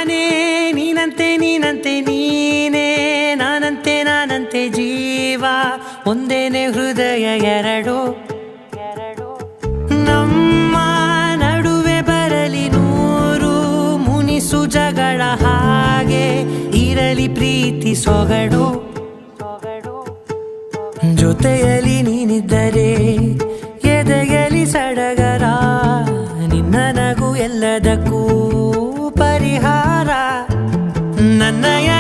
ನಾನೇ ನೀನಂತೆ ನೀನಂತೆ ನೀನೇ ನಾನಂತೆ ಜೀವ ಒಂದೇನೆ ಹೃದಯ ಎರಡು ನಮ್ಮ ನಡುವೆ ಬರಲಿ ನೂರು ಮುನಿಸು ಜಗಳ ಹಾಗೆ ಇರಲಿ ಪ್ರೀತಿ ಸೊಗಡು ಜೊತೆಯಲ್ಲಿ ನೀನಿದ್ದರೆ ಎದೆಯಲಿ ಸಡಗರ ನಿನ್ನ ನಗು ಎಲ್ಲದಕ್ಕೂ ಪರಿಹಾರ ನನ್ನಯ